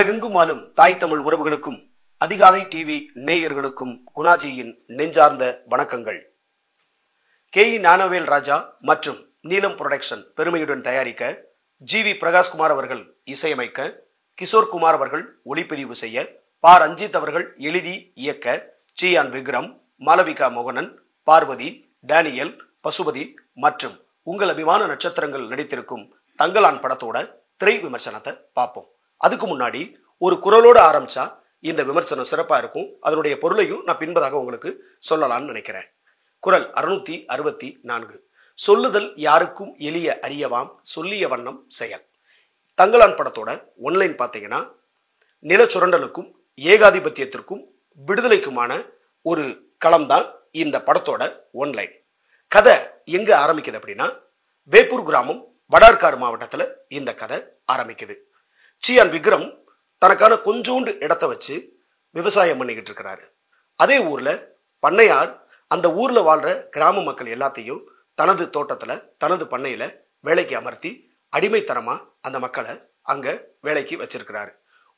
உலகெங்கும் வாழும் தாய் தமிழ் உறவுகளுக்கும் அதிகாலை டிவி நேயர்களுக்கும் குணாஜியின் நெஞ்சார்ந்த வணக்கங்கள். கே.இ. ஞானவேல் ராஜா மற்றும் நீலம் புரொடக்ஷன் பெருமையுடன் தயாரிக்க, ஜி.வி. பிரகாஷ்குமார் அவர்கள் இசையமைக்க, கிஷோர் குமார் அவர்கள் ஒளிப்பதிவு செய்ய, பா. ரஞ்சித் அவர்கள் எழுதி இயக்க, சியான் விக்ரம், மாளவிகா மோகனன், பார்வதி, டேனியல், பசுபதி மற்றும் உங்கள் அபிமான நட்சத்திரங்கள் நடித்திருக்கும் தங்கலான் படத்தோட திரை விமர்சனத்தை பார்ப்போம். அதுக்கு முன்னாடி ஒரு குரலோடு ஆரம்பிச்சா இந்த விமர்சனம் சிறப்பா இருக்கும். அதனுடைய பொருளையும் நான் பின்பதாக உங்களுக்கு சொல்லலாம்னு நினைக்கிறேன். குரல் 664. சொல்லுதல் யாருக்கும் எளிய அறியவாம், சொல்லிய வண்ணம் செயல். தங்கலான் படத்தோட ஒன்லைன் பார்த்தீங்கன்னா, நில சுரண்டலுக்கும் ஏகாதிபத்தியத்திற்கும் விடுதலைக்குமான ஒரு களம்தான் இந்த படத்தோட ஒன்லைன். கதை எங்க ஆரம்பிக்குது அப்படின்னா, வேப்பூர் கிராமம், வடார்காடு மாவட்டத்துல இந்த கதை ஆரம்பிக்குது. சியான் விக்ரம் தனக்கான கொஞ்சோண்டு இடத்தை வச்சு விவசாயம் பண்ணிக்கிட்டு இருக்கிறாரு. அதே ஊர்ல பண்ணையார் அந்த ஊர்ல வாழ்ற கிராம மக்கள் எல்லாத்தையும் தனது தோட்டத்துல, தனது பண்ணையில வேலைக்கு அமர்த்தி அடிமைத்தனமா அந்த மக்களை அங்க வேலைக்கு வச்சிருக்கிறாரு.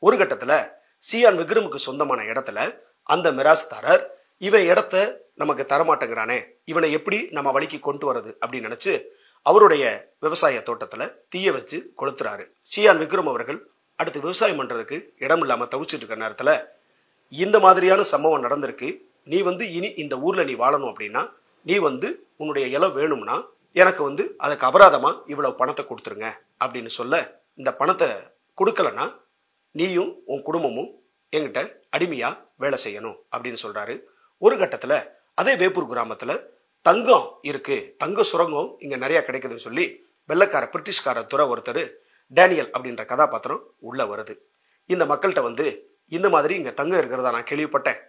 ஒரு கட்டத்துல சியான் விக்ரமுக்கு சொந்தமான இடத்துல அந்த மிராஸ்தாரர் இவன் இடத்த நமக்கு தரமாட்டேங்கிறானே, இவனை எப்படி நம்ம வழிக்கு கொண்டு வர்றது அப்படின்னு நினைச்சு அவருடைய விவசாய தோட்டத்துல தீய வச்சு கொளுத்துறாரு. சியான் விக்ரம் அவர்கள் அடுத்து விவசாயம் பண்றதுக்கு இடம் இல்லாம தவிச்சிட்டு இருக்க நேரத்துல இந்த மாதிரியான சம்பவம் நடந்திருக்கு. நீ இனி இந்த ஊர்ல நீ வாழணும் அப்படின்னா, நீ உன்னுடைய இலம் வேணும்னா எனக்கு அதுக்கு அபராதமா இவ்வளவு பணத்தை கொடுத்துருங்க அப்படின்னு சொல்ல, இந்த பணத்தை கொடுக்கலன்னா நீயும் உன் குடும்பமும் என்கிட்ட அடிமையா வேலை செய்யணும் அப்படின்னு சொல்றாரு. ஒரு கட்டத்துல அதே வேப்பூர் கிராமத்துல தங்கம் இருக்கு, தங்க சுரங்கம் இங்க நிறைய கிடைக்குதுன்னு சொல்லி வெள்ளக்கார பிரிட்டிஷ்கார துறை ஒருத்தர் டேனியல் அப்படின்ற கதாபாத்திரம் உள்ள வருது. இந்த மக்கள்கிட்ட இந்த மாதிரி இங்க தங்கம் இருக்கிறதா நான் கேள்விப்பட்டேன்,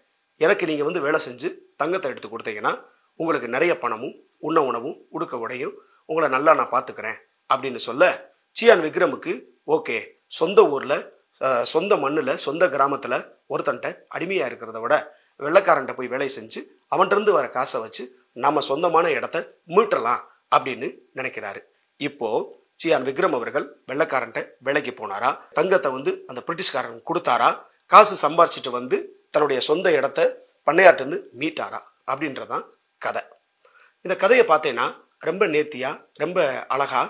எனக்கு நீங்க வேலை செஞ்சு தங்கத்தை எடுத்து கொடுத்தீங்கன்னா உங்களுக்கு நிறைய பணமும் உண்ண உணவும் உடுக்க உடையும் உங்களை நல்லா நான் பாத்துக்கிறேன் அப்படின்னு சொல்ல, சியான் விக்ரமுக்கு ஓகே, சொந்த ஊர்ல சொந்த மண்ணுல சொந்த கிராமத்துல ஒருத்தன்ட்ட அடிமையா இருக்கிறத விட வெள்ளக்காரன்ட்ட போய் வேலை செஞ்சு அவன்கிட்ட வர காசை வச்சு நம்ம சொந்தமான இடத்த மீட்டலாம் அப்படின்னு நினைக்கிறாரு. இப்போ சியான் விக்ரம் அவர்கள் வெள்ளக்காரன்ட்ட வேலைக்கு போனாரா, தங்கத்தை அந்த பிரிட்டிஷ்காரன் கொடுத்தாரா, காசு சம்பாரிச்சிட்டு தன்னுடைய சொந்த இடத்த பண்ணையாட்டு மீட்டாரா அப்படின்றதான் கதை. இந்த கதையை பார்த்தேன்னா ரொம்ப நேர்த்தியா ரொம்ப அழகா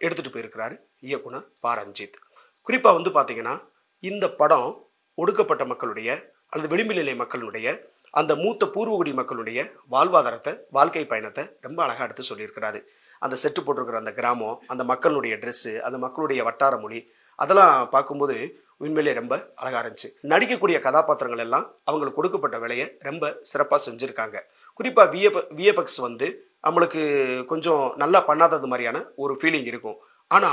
எடுத்துட்டு போயிருக்கிறாரு இயக்குனர் பா. ரஞ்சித். குறிப்பா பாத்தீங்கன்னா, இந்த படம் ஒடுக்கப்பட்ட மக்களுடைய அல்லது விளிம்பு நிலை மக்களுடைய அந்த மூத்த பூர்வகுடி மக்களுடைய வாழ்வாதாரத்தை, வாழ்க்கை பயணத்தை ரொம்ப அழகா எடுத்து சொல்லியிருக்கிறாரு. அந்த செட்டு போட்டிருக்கிற அந்த கிராமம், அந்த மக்களுடைய ட்ரெஸ்ஸு, அந்த மக்களுடைய வட்டார மொழி, அதெல்லாம் பார்க்கும்போது உண்மையிலேயே ரொம்ப அழகா இருந்துச்சு. நடிக்கக்கூடிய கதாபாத்திரங்கள் எல்லாம் அவங்களுக்கு கொடுக்கப்பட்ட வேலையை ரொம்ப சிறப்பா செஞ்சிருக்காங்க. குறிப்பா விஎஃப்எக்ஸ் நம்மளுக்கு கொஞ்சம் நல்லா பண்ணாதது மாதிரியான ஒரு ஃபீலிங் இருக்கும். ஆனா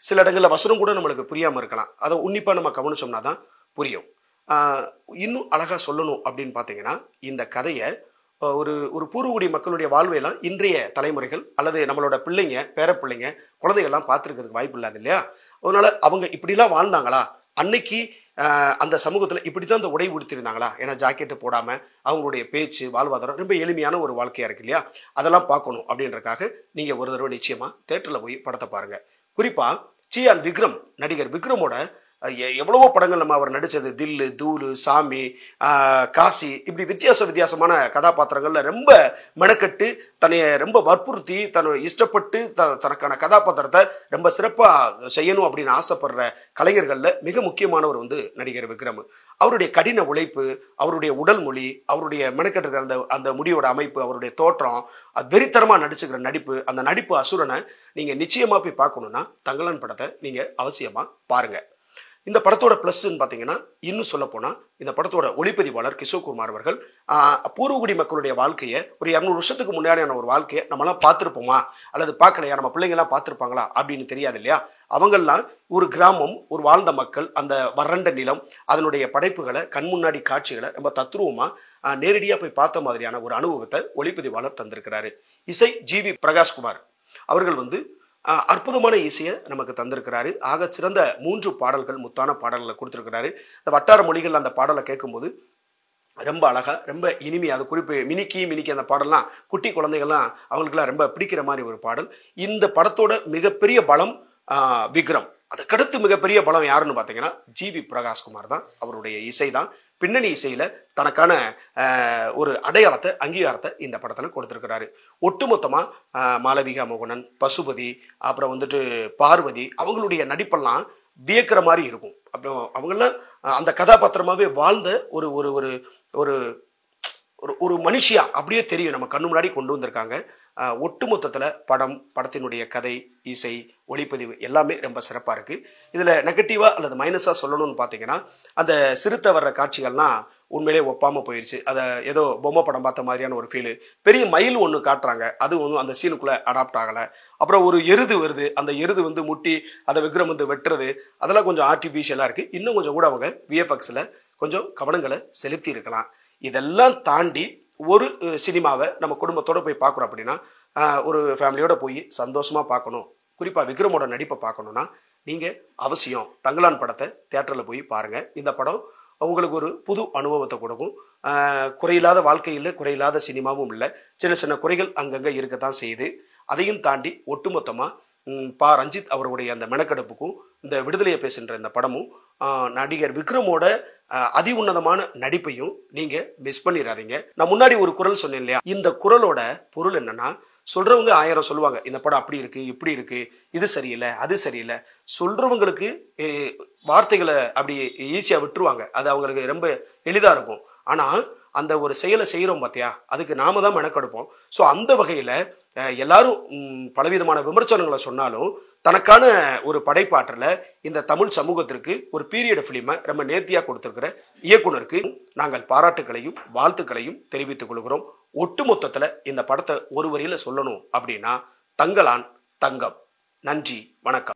சில இடங்கள்ல வசனம் கூட நம்மளுக்கு புரியாம இருக்கலாம். அதை உன்னிப்பா நம்ம கவனிச்சோம்னா தான் புரியும். இன்னும் அழகா சொல்லணும் அப்படின்னு பாத்தீங்கன்னா, இந்த கதையை ஒரு பூர்வகுடி மக்களுடைய வாழ்வையெல்லாம் இன்றைய தலைமுறைகள் அல்லது நம்மளோட பிள்ளைங்க, பேர பிள்ளைங்க, குழந்தைகள்லாம் பார்த்துருக்கிறதுக்கு வாய்ப்பு இல்லாது இல்லையா? அதனால அவங்க இப்படிலாம் வாழ்ந்தாங்களா, அன்னைக்கு அந்த சமூகத்துல இப்படித்தான் அந்த உடை உடுத்திருந்தாங்களா, ஏன்னா ஜாக்கெட்டு போடாம அவங்களுடைய பேச்சு, வாழ்வாதாரம் ரொம்ப எளிமையான ஒரு வாழ்க்கையா இருக்கு இல்லையா? அதெல்லாம் பார்க்கணும் அப்படின்றக்காக நீங்க ஒரு தடவை நிச்சயமா தேட்டர்ல போய் படத்தை பாருங்க. குறிப்பா சியான் விக்ரம், நடிகர் விக்ரமோட எவ்வளவோ படங்கள் நம்ம அவர் நடிச்சது, தில்லு, தூளு, சாமி, காசி, இப்படி வித்தியாசமான கதாபாத்திரங்கள்ல ரொம்ப மெனக்கட்டு தன்னைய ரொம்ப வற்புறுத்தி தன்னை இஷ்டப்பட்டு தனக்கான கதாபாத்திரத்தை ரொம்ப சிறப்பா செய்யணும் அப்படின்னு ஆசைப்படுற கலைஞர்கள்ல மிக முக்கியமானவர் நடிகர் விக்ரம். அவருடைய கடின உழைப்பு, அவருடைய உடல் மொழி, அவருடைய மெனக்கட்டு அந்த முடியோட அமைப்பு, அவருடைய தோற்றம், வெறித்தனமா நடிச்சுக்கிற நடிப்பு, அந்த நடிப்பு அசுரனை நீங்க நிச்சயமா போய் பார்க்கணும்னா தங்கலான் படத்தை நீங்க அவசியமா பாருங்க. இந்த படத்தோட பிளஸ்ன்னு பாத்தீங்கன்னா, இன்னும் சொல்ல போனா இந்த படத்தோட ஒளிப்பதிவாளர் கிஷோர் குமார் அவர்கள் பூர்வகுடி மக்களுடைய வாழ்க்கையை, ஒரு 200 வருஷத்துக்கு முன்னாடியான ஒரு வாழ்க்கையை நம்மளாம் பார்த்துருப்போமா அல்லது பார்க்கலையா, நம்ம பிள்ளைங்க எல்லாம் பார்த்துருப்பாங்களா அப்படின்னு தெரியாது இல்லையா? அவங்கெல்லாம் ஒரு கிராமம், ஒரு வாழ்ந்த மக்கள், அந்த வறண்ட நிலம், அதனுடைய படைப்புகளை, கண் முன்னாடி காட்சிகளை ரொம்ப தத்ரூபமா நேரடியா போய் பார்த்த மாதிரியான ஒரு அனுபவத்தை ஒளிப்பதிவாளர் தந்திருக்கிறாரு. இசை ஜி.வி. பிரகாஷ்குமார் அவர்கள் அற்புதமான இசையை நமக்கு தந்திருக்கிறாரு. ஆக சிறந்த 3 பாடல்கள், முத்தான பாடல்களை கொடுத்திருக்கிறாரு. இந்த வட்டார மொழிகள் அந்த பாடலை கேட்கும்போது ரொம்ப அழகா, ரொம்ப இனிமையா, அது குறிப்பு மினிக்கி அந்த பாடல்லாம் குட்டி குழந்தைகள்லாம் அவங்களுக்குலாம் ரொம்ப பிடிக்கிற மாதிரி ஒரு பாடல். இந்த படத்தோட மிகப்பெரிய பலம் விக்ரம். அதுக்கடுத்து மிகப்பெரிய பலம் யாருன்னு பார்த்தீங்கன்னா ஜிவி பிரகாஷ்குமார் தான். அவருடைய இசை தான் பின்னணி இசையில தனக்கான ஒரு அடையாளத்தை அங்கீகாரத்தை இந்த படத்துல கொடுத்திருக்கிறாரு. ஒட்டுமொத்தமா மாளவிகா மோகனன், பசுபதி, அப்புறம் வந்துட்டு பார்வதி அவங்களுடைய நடிப்பெல்லாம் வியக்கிற மாதிரி இருக்கும். அப்புறம் அவங்கள அந்த கதாபாத்திரமாவே வாழ்ந்த ஒரு ஒரு ஒரு ஒரு ஒரு மனுஷியா அப்படியே தெரியும், நம்ம கண்ணு முன்னாடி கொண்டு வந்திருக்காங்க. ஒட்டுமொத்தத்துல படத்தினுடைய கதை, இசை, ஒளிப்பதிவு எல்லாமே ரொம்ப சிறப்பா இருக்கு. இதுல நெகட்டிவா அல்லது மைனஸா சொல்லணும்னு பாத்தீங்கன்னா, அந்த சிறுத்தை வர்ற காட்சிகள்லாம் உண்மையிலே ஒப்பாம போயிருச்சு. அதை ஏதோ பொம்மை படம் பார்த்த மாதிரியான ஒரு ஃபீலு. பெரிய மயில் ஒன்று காட்டுறாங்க, அது ஒன்றும் அந்த சீனுக்குள்ள அடாப்ட் ஆகலை. அப்புறம் ஒரு எருது வருது, அந்த எருது வந்து முட்டி அதை விக்ரம் வந்து வெட்டுறது, அதெல்லாம் கொஞ்சம் ஆர்டிஃபிஷியலாக இருக்கு. இன்னும் கொஞ்சம் கூட அவங்க விஎஃப்எக்ஸில் கொஞ்சம் கவனங்களை செலுத்தி இருக்கலாம். இதெல்லாம் தாண்டி ஒரு சினிமாவை நம்ம குடும்பத்தோட போய் பார்க்குறோம் அப்படின்னா, ஒரு ஃபேமிலியோட போய் சந்தோஷமா பார்க்கணும், குறிப்பாக விக்ரமோட நடிப்பை பார்க்கணும்னா நீங்கள் அவசியம் தங்கலான் படத்தை தியேட்டரில் போய் பாருங்கள். இந்த படம் உங்களுக்கு ஒரு புது அனுபவத்தை கொடுக்கும். குறையில்லாத வாழ்க்கையில் குறையில்லாத சினிமாவும் இல்லை. சின்ன சின்ன குறைகள் அங்கங்கே இருக்கத்தான் செய்யுது. அதையும் தாண்டி ஒட்டுமொத்தமாக ரஞ்சித் அவருடைய அந்த மெனக்கெடுப்புக்கும் இந்த விடுதலையை பேசுகின்ற இந்த படமும் நடிகர் விக்ரமோட அதி உன்னதமான நடிப்பையும் நீங்க மிஸ் பண்ணிடாதீங்க. நான் முன்னாடி ஒரு குரல் சொன்னேன் இல்லையா, இந்த குரலோட பொருள் என்னன்னா, சொல்றவங்க 1000 சொல்லுவாங்க, இந்த படம் அப்படி இருக்கு, இப்படி இருக்கு, இது சரியில்லை, அது சரியில்லை. சொல்றவங்களுக்கு வார்த்தைகளை அப்படி ஈஸியா விட்டுருவாங்க, அது அவங்களுக்கு ரொம்ப எளிதா இருக்கும். ஆனா அந்த ஒரு செயலை செய்யறோம் பார்த்தியா, அதுக்கு நாம தான் மெனக்கெடுப்போம். ஸோ அந்த வகையில எல்லாரும் பலவிதமான விமர்சனங்களை சொன்னாலும் தனக்கான ஒரு படைப்பாற்றல இந்த தமிழ் சமூகத்திற்கு ஒரு பீரியட் பிலிமை ரொம்ப நேர்த்தியா கொடுத்திருக்கிற இயக்குனருக்கு நாங்கள் பாராட்டுகளையும் வாழ்த்துக்களையும் தெரிவித்துக் கொள்கிறோம். ஒட்டுமொத்தத்துல இந்த படத்தை ஒரு வரியில சொல்லணும் அப்படின்னா, தங்கலான் தங்கம். நன்றி, வணக்கம்.